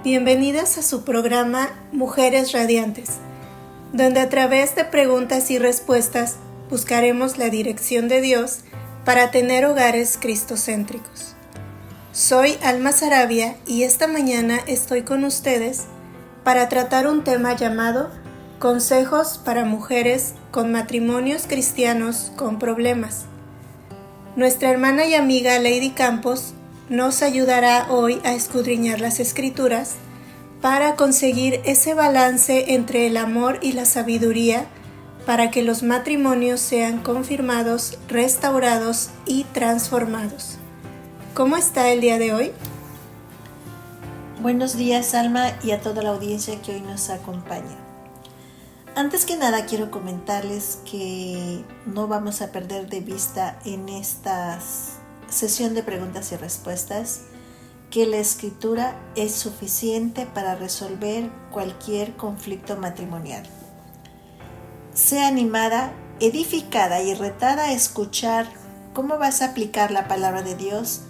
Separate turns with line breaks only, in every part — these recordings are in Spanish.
Bienvenidas a su programa Mujeres Radiantes, donde a través de preguntas y respuestas buscaremos la dirección de Dios para tener hogares cristocéntricos. Soy Alma Sarabia y esta mañana estoy con ustedes para tratar un tema llamado Consejos para mujeres con matrimonios cristianos con problemas. Nuestra hermana y amiga Lady Campos nos ayudará hoy a escudriñar las Escrituras para conseguir ese balance entre el amor y la sabiduría para que los matrimonios sean confirmados, restaurados y transformados. ¿Cómo está el día de hoy?
Buenos días, Alma, y a toda la audiencia que hoy nos acompaña. Antes que nada quiero comentarles que no vamos a perder de vista en esta sesión de preguntas y respuestas que la escritura es suficiente para resolver cualquier conflicto matrimonial. Sea animada, edificada y retada a escuchar cómo vas a aplicar la palabra de Dios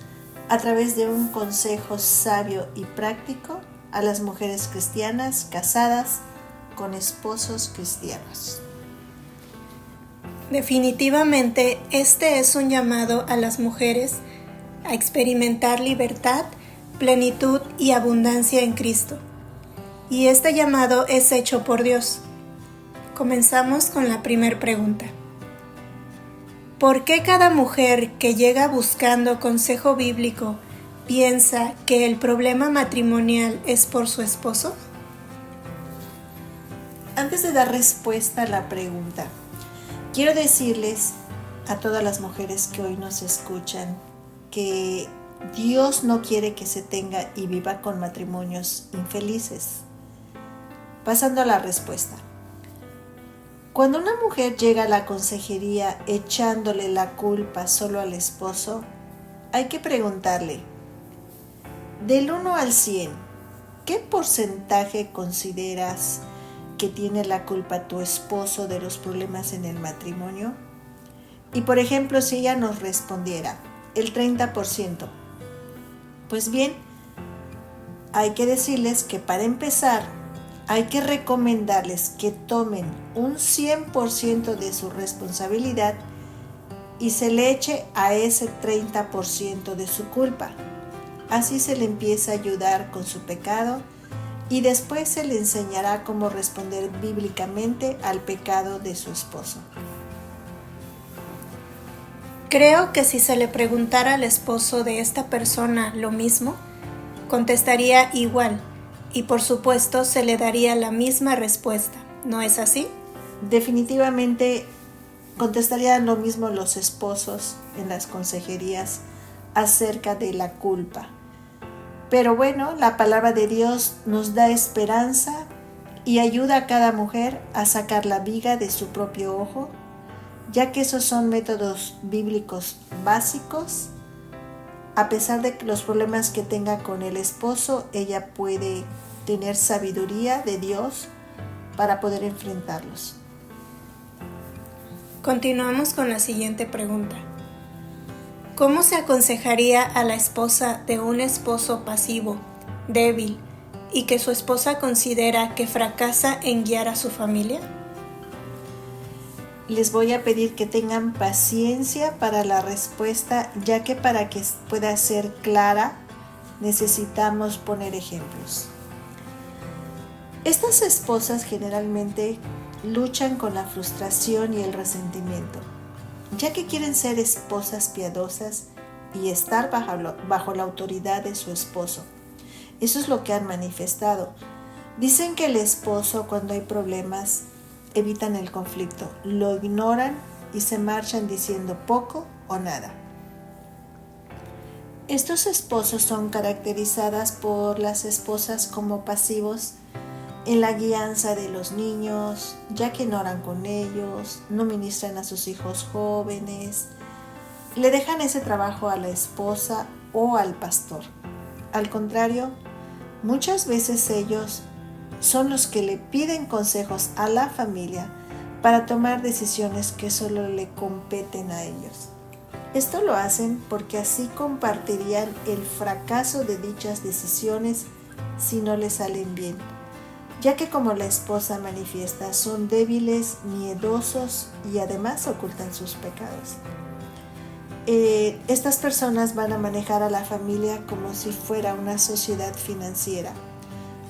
a través de un consejo sabio y práctico a las mujeres cristianas casadas con esposos cristianos.
Definitivamente, este es un llamado a las mujeres a experimentar libertad, plenitud y abundancia en Cristo. Y este llamado es hecho por Dios. Comenzamos con la primera pregunta. ¿Por qué cada mujer que llega buscando consejo bíblico piensa que el problema matrimonial es por su esposo?
Antes de dar respuesta a la pregunta, quiero decirles a todas las mujeres que hoy nos escuchan que Dios no quiere que se tenga y viva con matrimonios infelices. Pasando a la respuesta. Cuando una mujer llega a la consejería echándole la culpa solo al esposo, hay que preguntarle, del 1 al 100, ¿qué porcentaje consideras que tiene la culpa tu esposo de los problemas en el matrimonio? Y por ejemplo, si ella nos respondiera el 30%, pues bien, hay que decirles que para empezar, hay que recomendarles que tomen un 100% de su responsabilidad y se le eche a ese 30% de su culpa. Así se le empieza a ayudar con su pecado y después se le enseñará cómo responder bíblicamente al pecado de su esposo.
Creo que si se le preguntara al esposo de esta persona lo mismo, contestaría igual y por supuesto se le daría la misma respuesta, ¿no es así?
Definitivamente contestarían lo mismo los esposos en las consejerías acerca de la culpa. Pero bueno, la palabra de Dios nos da esperanza y ayuda a cada mujer a sacar la viga de su propio ojo, ya que esos son métodos bíblicos básicos. A pesar de los problemas que tenga con el esposo, ella puede tener sabiduría de Dios para poder enfrentarlos.
Continuamos con la siguiente pregunta. ¿Cómo se aconsejaría a la esposa de un esposo pasivo, débil, y que su esposa considera que fracasa en guiar a su familia?
Les voy a pedir que tengan paciencia para la respuesta, ya que para que pueda ser clara necesitamos poner ejemplos. Estas esposas generalmente luchan con la frustración y el resentimiento, ya que quieren ser esposas piadosas y estar bajo la autoridad de su esposo. Eso es lo que han manifestado. Dicen que el esposo, cuando hay problemas, evitan el conflicto, lo ignoran y se marchan diciendo poco o nada. Estos esposos son caracterizadas por las esposas como pasivos en la guianza de los niños, ya que no oran con ellos, no ministran a sus hijos jóvenes, le dejan ese trabajo a la esposa o al pastor. Al contrario, muchas veces ellos son los que le piden consejos a la familia para tomar decisiones que solo le competen a ellos. Esto lo hacen porque así compartirían el fracaso de dichas decisiones si no le salen bien, ya que como la esposa manifiesta, son débiles, miedosos y además ocultan sus pecados. Estas personas van a manejar a la familia como si fuera una sociedad financiera,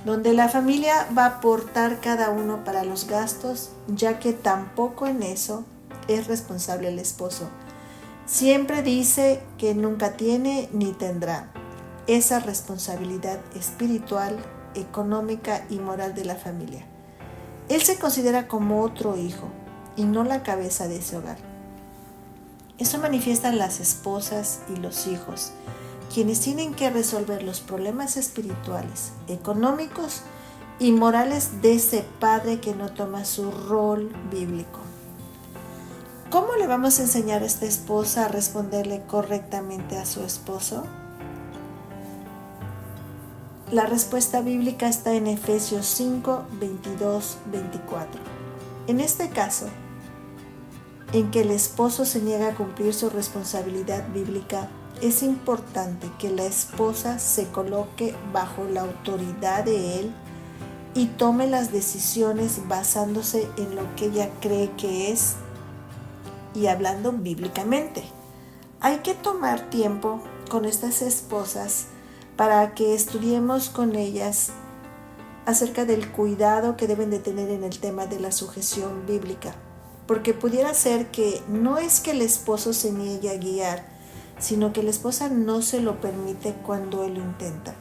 donde la familia va a aportar cada uno para los gastos, ya que tampoco en eso es responsable el esposo. Siempre dice que nunca tiene ni tendrá esa responsabilidad espiritual, económica y moral de la familia. Él se considera como otro hijo y no la cabeza de ese hogar. Eso manifiestan las esposas y los hijos, quienes tienen que resolver los problemas espirituales, económicos y morales de ese padre que no toma su rol bíblico. ¿Cómo le vamos a enseñar a esta esposa a responderle correctamente a su esposo? La respuesta bíblica está en Efesios 5, 22, 24. En este caso, en que el esposo se niega a cumplir su responsabilidad bíblica, es importante que la esposa se coloque bajo la autoridad de él y tome las decisiones basándose en lo que ella cree que es y hablando bíblicamente. Hay que tomar tiempo con estas esposas para que estudiemos con ellas acerca del cuidado que deben de tener en el tema de la sujeción bíblica, porque pudiera ser que no es que el esposo se niegue a guiar, sino que la esposa no se lo permite cuando él lo intenta.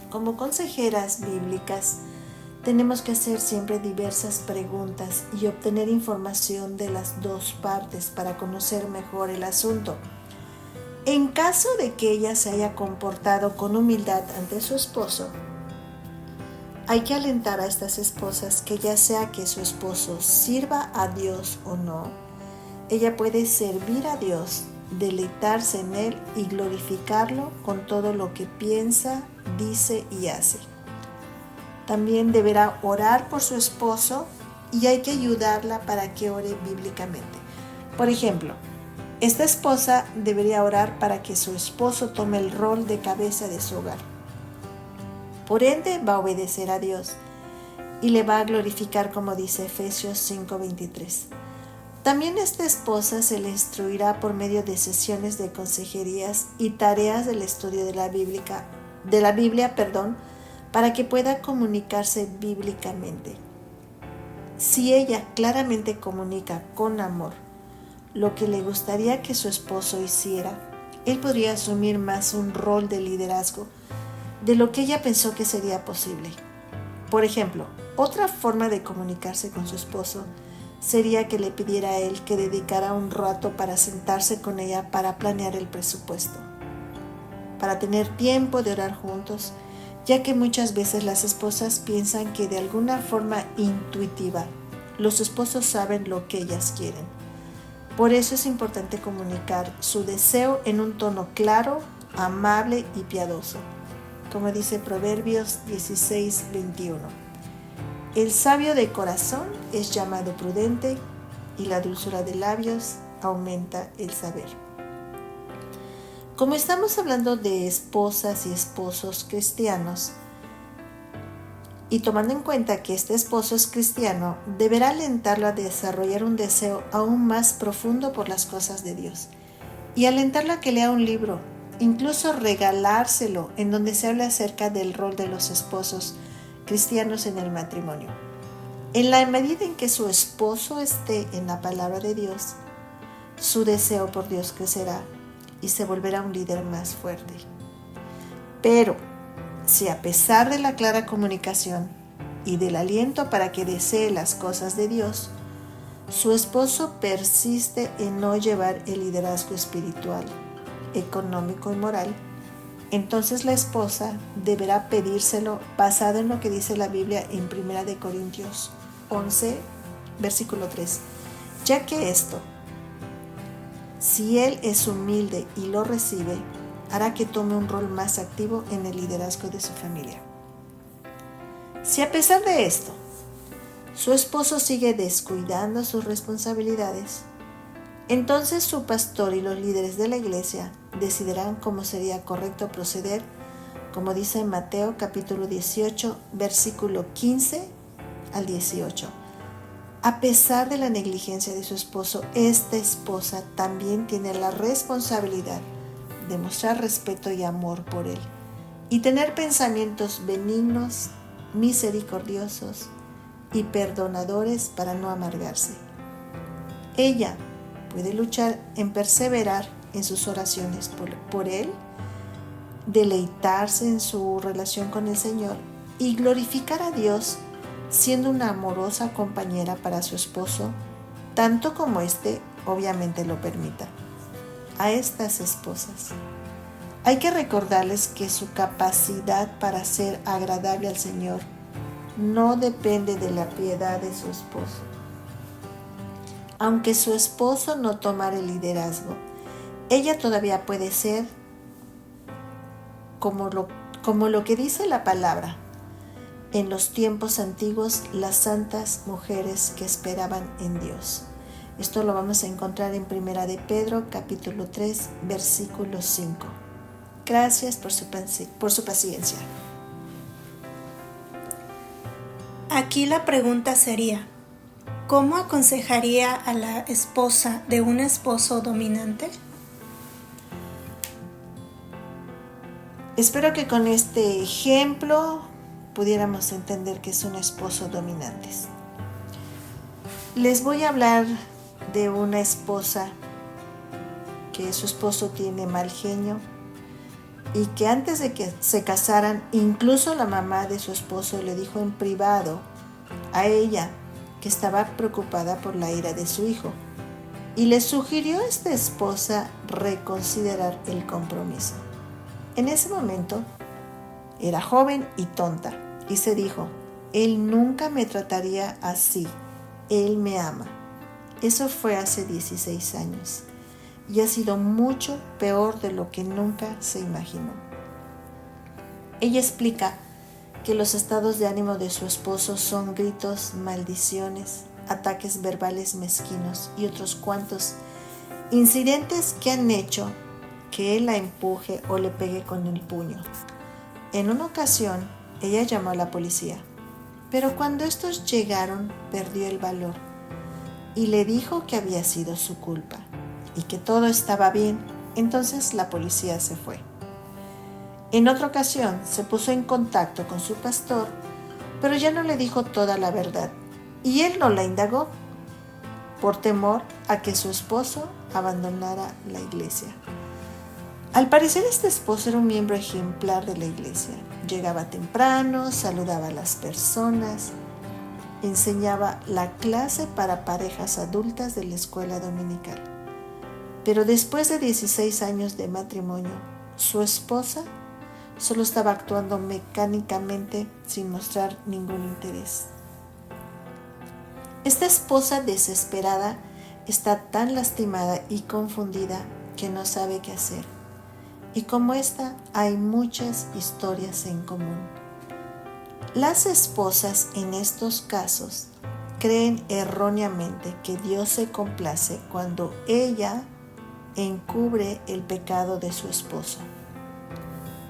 Como consejeras bíblicas, tenemos que hacer siempre diversas preguntas y obtener información de las dos partes para conocer mejor el asunto. En caso de que ella se haya comportado con humildad ante su esposo, hay que alentar a estas esposas que ya sea que su esposo sirva a Dios o no, ella puede servir a Dios, deleitarse en Él y glorificarlo con todo lo que piensa, dice y hace. También deberá orar por su esposo y hay que ayudarla para que ore bíblicamente. Por ejemplo, esta esposa debería orar para que su esposo tome el rol de cabeza de su hogar. Por ende, va a obedecer a Dios y le va a glorificar, como dice Efesios 5:23. También esta esposa se le instruirá por medio de sesiones de consejerías y tareas del estudio de la Biblia, para que pueda comunicarse bíblicamente. Si ella claramente comunica con amor lo que le gustaría que su esposo hiciera, él podría asumir más un rol de liderazgo de lo que ella pensó que sería posible. Por ejemplo, otra forma de comunicarse con su esposo sería que le pidiera a él que dedicara un rato para sentarse con ella para planear el presupuesto, para tener tiempo de orar juntos, ya que muchas veces las esposas piensan que de alguna forma intuitiva los esposos saben lo que ellas quieren. Por eso es importante comunicar su deseo en un tono claro, amable y piadoso, como dice Proverbios 16:21. El sabio de corazón es llamado prudente y la dulzura de labios aumenta el saber. Como estamos hablando de esposas y esposos cristianos, y tomando en cuenta que este esposo es cristiano, deberá alentarlo a desarrollar un deseo aún más profundo por las cosas de Dios y alentarlo a que lea un libro, incluso regalárselo, en donde se habla acerca del rol de los esposos cristianos en el matrimonio. En la medida en que su esposo esté en la palabra de Dios, su deseo por Dios crecerá y se volverá un líder más fuerte. Pero si a pesar de la clara comunicación y del aliento para que desee las cosas de Dios, su esposo persiste en no llevar el liderazgo espiritual, económico y moral, entonces la esposa deberá pedírselo basado en lo que dice la Biblia en 1 Corintios 11, versículo 3, ya que esto, si él es humilde y lo recibe, hará que tome un rol más activo en el liderazgo de su familia. Si a pesar de esto, su esposo sigue descuidando sus responsabilidades, entonces su pastor y los líderes de la iglesia decidirán cómo sería correcto proceder como dice en Mateo capítulo 18, versículo 15 al 18. A pesar de la negligencia de su esposo, esta esposa también tiene la responsabilidad de mostrar respeto y amor por él y tener pensamientos benignos, misericordiosos y perdonadores para no amargarse. Ella puede luchar en perseverar en sus oraciones por él, deleitarse en su relación con el Señor y glorificar a Dios siendo una amorosa compañera para su esposo, tanto como éste obviamente lo permita. A estas esposas hay que recordarles que su capacidad para ser agradable al Señor no depende de la piedad de su esposo. Aunque su esposo no tomara el liderazgo, ella todavía puede ser como lo que dice la palabra. En los tiempos antiguos, las santas mujeres que esperaban en Dios. Esto lo vamos a encontrar en 1 de Pedro, capítulo 3, versículo 5. Gracias por su paciencia.
Aquí la pregunta sería, ¿cómo aconsejaría a la esposa de un esposo dominante?
Espero que con este ejemplo pudiéramos entender que es un esposo dominante. Les voy a hablar de una esposa que su esposo tiene mal genio y que antes de que se casaran, incluso la mamá de su esposo le dijo en privado a ella que estaba preocupada por la ira de su hijo y le sugirió a esta esposa reconsiderar el compromiso. En ese momento era joven y tonta y se dijo, él nunca me trataría así, él me ama. Eso fue hace 16 años y ha sido mucho peor de lo que nunca se imaginó. Ella explica que los estados de ánimo de su esposo son gritos, maldiciones, ataques verbales mezquinos y otros cuantos incidentes que han hecho que él la empuje o le pegue con el puño. En una ocasión, ella llamó a la policía, pero cuando estos llegaron, perdió el valor y le dijo que había sido su culpa y que todo estaba bien. Entonces la policía se fue. En otra ocasión, se puso en contacto con su pastor, pero ya no le dijo toda la verdad y él no la indagó por temor a que su esposo abandonara la iglesia. Al parecer este esposo era un miembro ejemplar de la iglesia. Llegaba temprano, saludaba a las personas, enseñaba la clase para parejas adultas de la escuela dominical. Pero después de 16 años de matrimonio, su esposa solo estaba actuando mecánicamente sin mostrar ningún interés. Esta esposa desesperada está tan lastimada y confundida que no sabe qué hacer. Y como esta, hay muchas historias en común. Las esposas en estos casos creen erróneamente que Dios se complace cuando ella encubre el pecado de su esposo.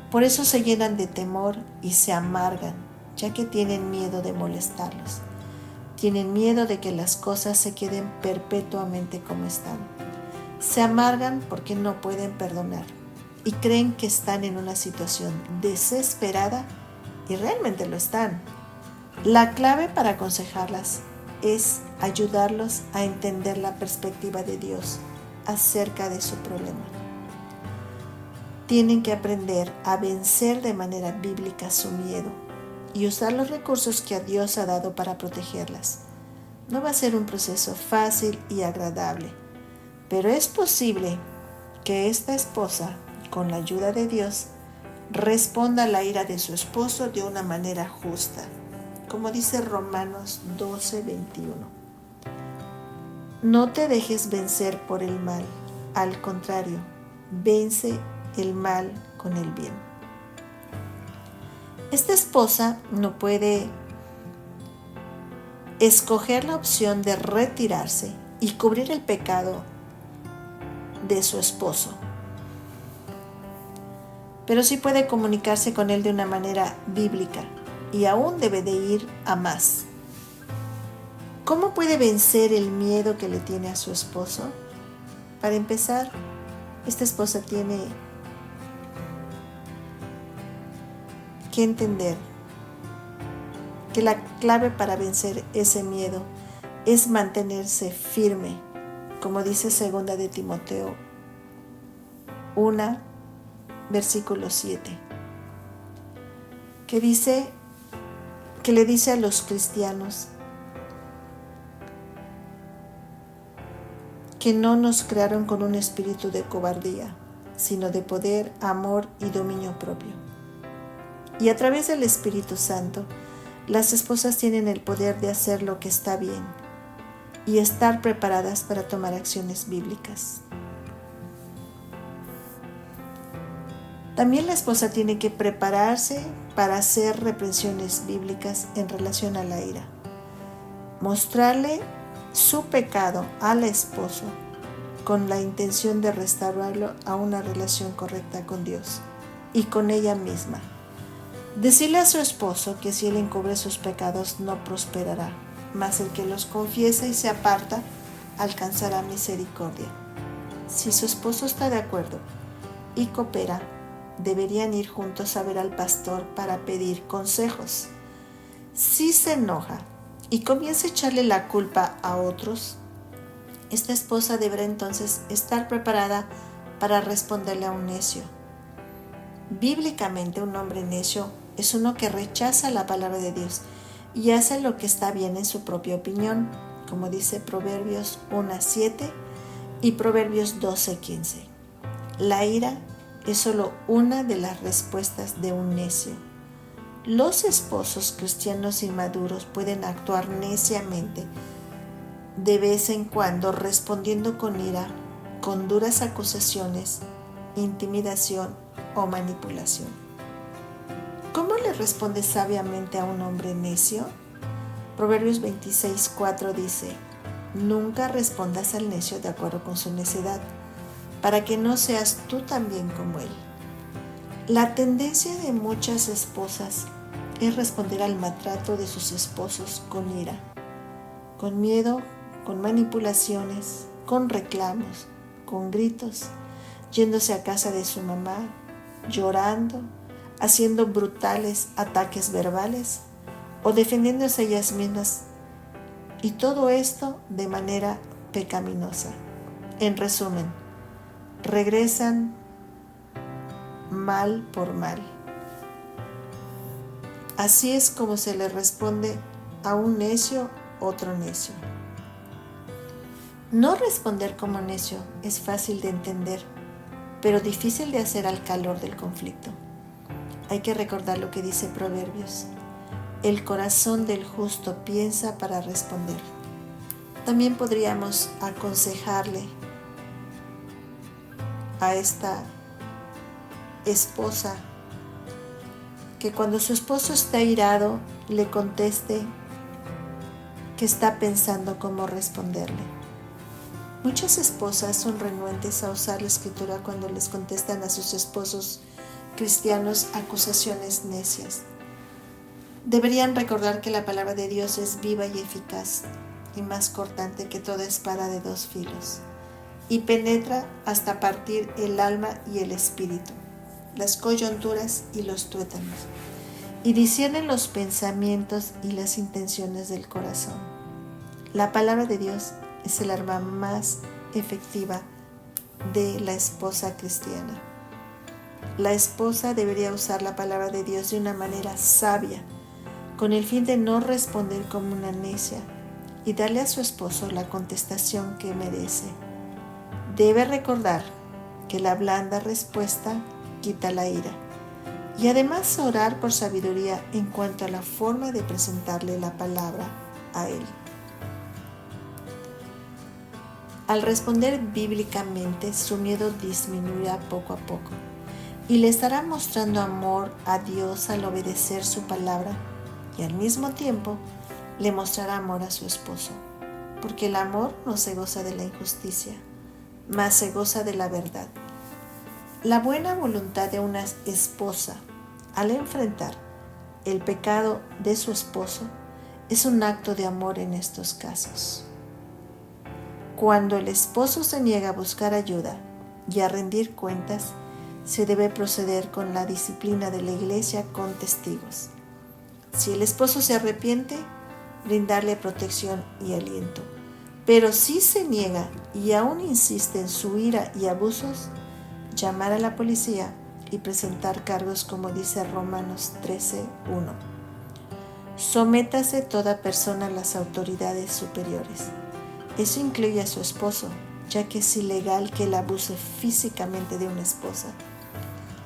Por eso se llenan de temor y se amargan, ya que tienen miedo de molestarlos. Tienen miedo de que las cosas se queden perpetuamente como están. Se amargan porque no pueden perdonar y creen que están en una situación desesperada y realmente lo están. La clave para aconsejarlas es ayudarlos a entender la perspectiva de Dios acerca de su problema. Tienen que aprender a vencer de manera bíblica su miedo y usar los recursos que Dios ha dado para protegerlas. No va a ser un proceso fácil y agradable, pero es posible que esta esposa, con la ayuda de Dios, responda a la ira de su esposo de una manera justa, como dice Romanos 12:21. No te dejes vencer por el mal, al contrario, vence el mal con el bien. Esta esposa no puede escoger la opción de retirarse y cubrir el pecado de su esposo. pero sí puede comunicarse con él de una manera bíblica y aún debe de ir a más. ¿Cómo puede vencer el miedo que le tiene a su esposo? Para empezar, esta esposa tiene que entender que la clave para vencer ese miedo es mantenerse firme, como dice 2 de Timoteo 1, versículo 7, que le dice a los cristianos que no nos crearon con un espíritu de cobardía, sino de poder, amor y dominio propio. Y a través del Espíritu Santo, las esposas tienen el poder de hacer lo que está bien y estar preparadas para tomar acciones bíblicas. También la esposa tiene que prepararse para hacer reprensiones bíblicas en relación a la ira. Mostrarle su pecado al esposo con la intención de restaurarlo a una relación correcta con Dios y con ella misma. Decirle a su esposo que si él encubre sus pecados no prosperará, mas el que los confiesa y se aparta alcanzará misericordia. Si su esposo está de acuerdo y coopera, deberían ir juntos a ver al pastor para pedir consejos. Si se enoja y comienza a echarle la culpa a otros, esta esposa deberá entonces estar preparada para responderle a un necio. Bíblicamente, un hombre necio es uno que rechaza la palabra de Dios y hace lo que está bien en su propia opinión, como dice Proverbios 1:7 y Proverbios 12:15. La ira es solo una de las respuestas de un necio. Los esposos cristianos inmaduros pueden actuar neciamente de vez en cuando, respondiendo con ira, con duras acusaciones, intimidación o manipulación. ¿Cómo le responde sabiamente a un hombre necio? Proverbios 26:4 dice: nunca respondas al necio de acuerdo con su necedad, para que no seas tú también como él. La tendencia de muchas esposas es responder al maltrato de sus esposos con ira, con miedo, con manipulaciones, con reclamos, con gritos, yéndose a casa de su mamá, llorando, haciendo brutales ataques verbales o defendiéndose ellas mismas, y todo esto de manera pecaminosa. En resumen, regresan mal por mal. Así es como se le responde a un necio, otro necio. No responder como necio es fácil de entender, pero difícil de hacer al calor del conflicto. Hay que recordar lo que dice Proverbios: el corazón del justo piensa para responder. También podríamos aconsejarle a esta esposa que cuando su esposo está irado, le conteste que está pensando cómo responderle. Muchas esposas son renuentes a usar la escritura cuando les contestan a sus esposos cristianos acusaciones necias. Deberían recordar que la palabra de Dios es viva y eficaz y más cortante que toda espada de dos filos, y penetra hasta partir el alma y el espíritu, las coyunturas y los tuétanos, y discierne los pensamientos y las intenciones del corazón. La palabra de Dios es el arma más efectiva de la esposa cristiana. La esposa debería usar la palabra de Dios de una manera sabia, con el fin de no responder como una necia y darle a su esposo la contestación que merece. Debe recordar que la blanda respuesta quita la ira, y además orar por sabiduría en cuanto a la forma de presentarle la palabra a él. Al responder bíblicamente, su miedo disminuirá poco a poco y le estará mostrando amor a Dios al obedecer su palabra, y al mismo tiempo le mostrará amor a su esposo, porque el amor no se goza de la injusticia, mas se goza de la verdad. La buena voluntad de una esposa al enfrentar el pecado de su esposo es un acto de amor en estos casos. Cuando el esposo se niega a buscar ayuda y a rendir cuentas, se debe proceder con la disciplina de la iglesia con testigos. Si el esposo se arrepiente, brindarle protección y aliento. Pero si se niega y aún insiste en su ira y abusos, llamar a la policía y presentar cargos como dice Romanos 13:1. Sométase toda persona a las autoridades superiores. Eso incluye a su esposo, ya que es ilegal que él abuse físicamente de una esposa.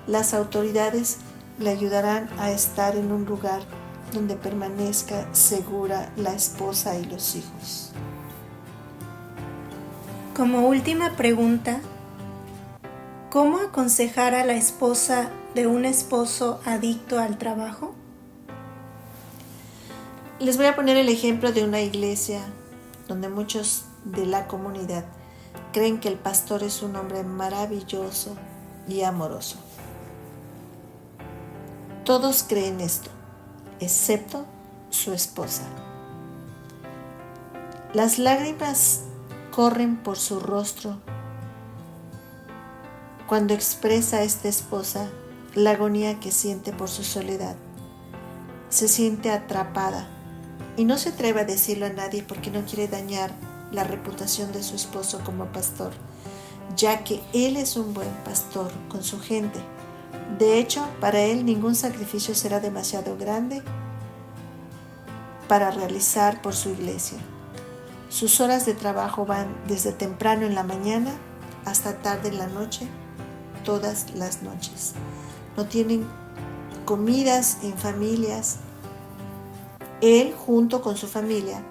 Las autoridades le ayudarán a estar en un lugar donde permanezca segura la esposa y los hijos.
Como última pregunta, ¿cómo aconsejar a la esposa de un esposo adicto al trabajo?
Les voy a poner el ejemplo de una iglesia donde muchos de la comunidad creen que el pastor es un hombre maravilloso y amoroso. Todos creen esto, excepto su esposa. Las lágrimas corren por su rostro cuando expresa a esta esposa la agonía que siente por su soledad. Se siente atrapada y no se atreve a decirlo a nadie porque no quiere dañar la reputación de su esposo como pastor, ya que él es un buen pastor con su gente. De hecho, para él ningún sacrificio será demasiado grande para realizar por su iglesia. Sus horas de trabajo van desde temprano en la mañana hasta tarde en la noche, todas las noches. No tienen comidas en familias, él junto con su familia.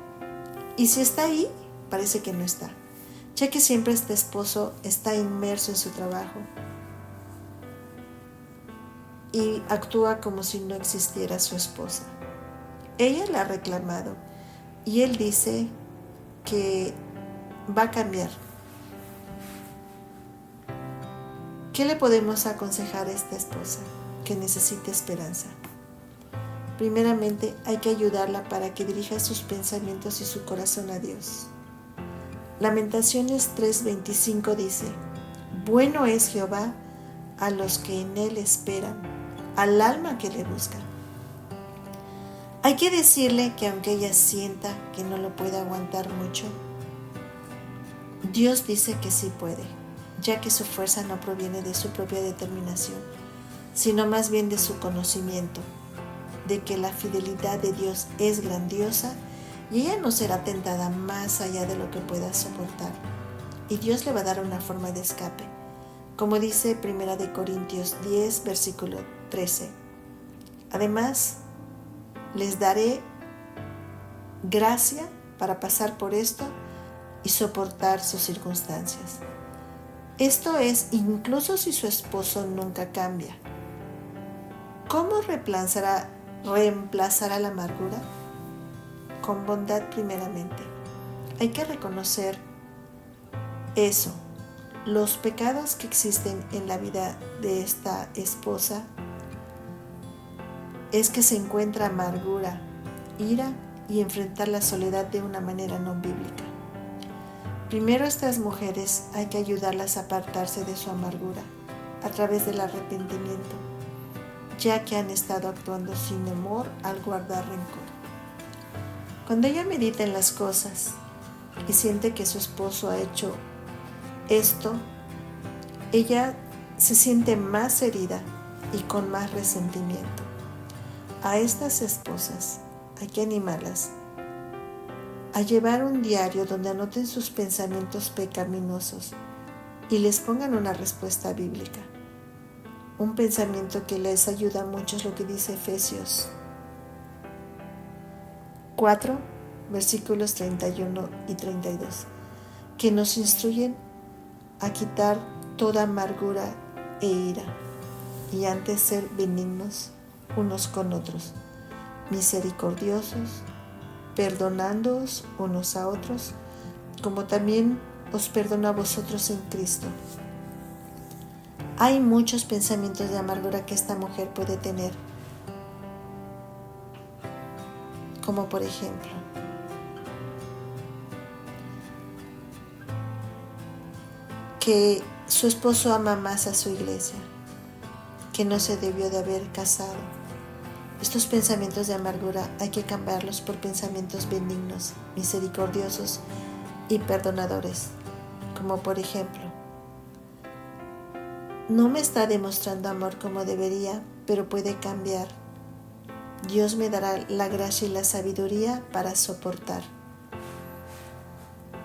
Y si está ahí, parece que no está, ya que siempre este esposo está inmerso en su trabajo y actúa como si no existiera su esposa. Ella le ha reclamado y él dice que va a cambiar. ¿Qué le podemos aconsejar a esta esposa que necesita esperanza? Primeramente, hay que ayudarla para que dirija sus pensamientos y su corazón a Dios. Lamentaciones 3:25 dice: bueno es Jehová a los que en él esperan, al alma que le busca. Hay que decirle que aunque ella sienta que no lo puede aguantar mucho, Dios dice que sí puede, ya que su fuerza no proviene de su propia determinación, sino más bien de su conocimiento, de que la fidelidad de Dios es grandiosa y ella no será tentada más allá de lo que pueda soportar. Y Dios le va a dar una forma de escape, como dice 1 Corintios 10, versículo 13. Además, les daré gracia para pasar por esto y soportar sus circunstancias. Esto es incluso si su esposo nunca cambia. ¿Cómo reemplazará la amargura? Con bondad primeramente. Hay que reconocer eso. Los pecados que existen en la vida de esta esposa es que se encuentra amargura, ira y enfrentar la soledad de una manera no bíblica. Primero, a estas mujeres hay que ayudarlas a apartarse de su amargura a través del arrepentimiento, ya que han estado actuando sin amor al guardar rencor. Cuando ella medita en las cosas y siente que su esposo ha hecho esto, ella se siente más herida y con más resentimiento. A estas esposas hay que animarlas a llevar un diario donde anoten sus pensamientos pecaminosos y les pongan una respuesta bíblica. Un pensamiento que les ayuda mucho es lo que dice Efesios 4, versículos 31 y 32, que nos instruyen a quitar toda amargura e ira y antes ser benignos unos con otros, misericordiosos, perdonándoos unos a otros, como también os perdono a vosotros en Cristo. Hay muchos pensamientos de amargura que esta mujer puede tener, como por ejemplo, que su esposo ama más a su iglesia, que no se debió de haber casado. Estos pensamientos de amargura hay que cambiarlos por pensamientos benignos, misericordiosos y perdonadores, como por ejemplo, no me está demostrando amor como debería, pero puede cambiar. Dios me dará la gracia y la sabiduría para soportar.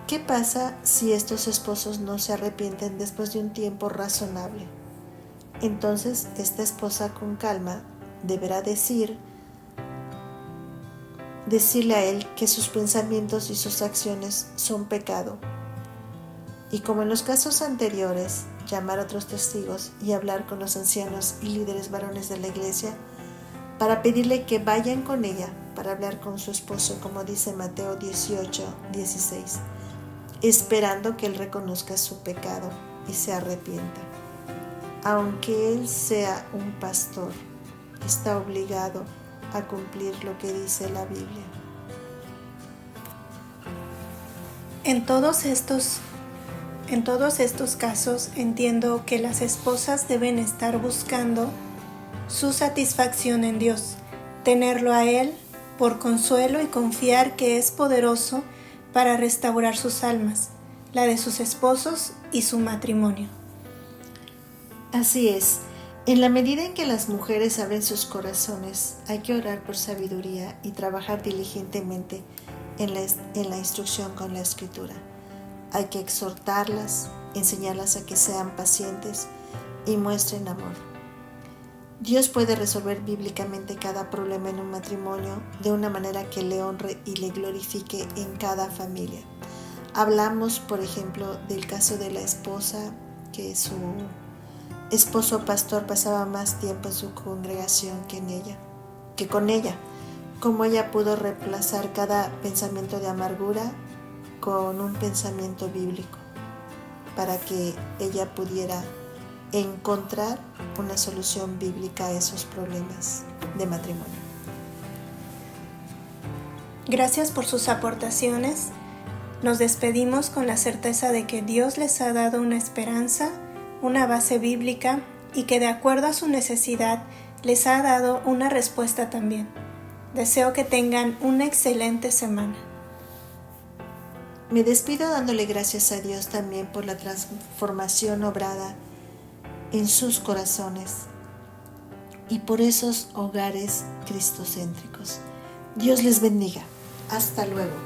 ¿Qué pasa si estos esposos no se arrepienten después de un tiempo razonable? Entonces, esta esposa con calma deberá decirle a él que sus pensamientos y sus acciones son pecado. Y como en los casos anteriores, llamar a otros testigos y hablar con los ancianos y líderes varones de la iglesia para pedirle que vayan con ella para hablar con su esposo, como dice Mateo 18:16, esperando que él reconozca su pecado y se arrepienta. Aunque él sea un pastor, está obligado a cumplir lo que dice la Biblia.
En todos estos casos entiendo que las esposas deben estar buscando su satisfacción en Dios, tenerlo a Él por consuelo y confiar que es poderoso para restaurar sus almas, la de sus esposos y su matrimonio.
Así es, en la medida en que las mujeres abren sus corazones, hay que orar por sabiduría y trabajar diligentemente en la instrucción con la Escritura. Hay que exhortarlas, enseñarlas a que sean pacientes y muestren amor. Dios puede resolver bíblicamente cada problema en un matrimonio de una manera que le honre y le glorifique en cada familia. Hablamos, por ejemplo, del caso de la esposa, que su esposo pastor pasaba más tiempo en su congregación que con ella. Cómo ella pudo reemplazar cada pensamiento de amargura con un pensamiento bíblico para que ella pudiera encontrar una solución bíblica a esos problemas de matrimonio.
Gracias por sus aportaciones. Nos despedimos con la certeza de que Dios les ha dado una esperanza, una base bíblica y que de acuerdo a su necesidad les ha dado una respuesta también. Deseo que tengan una excelente semana.
Me despido dándole gracias a Dios también por la transformación obrada en sus corazones y por esos hogares cristocéntricos. Dios les bendiga. Hasta luego.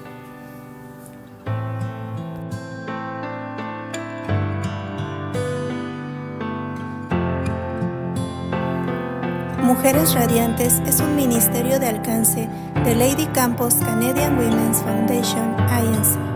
Mujeres Radiantes es un ministerio de alcance de Lady Campos Canadian Women's Foundation, INC.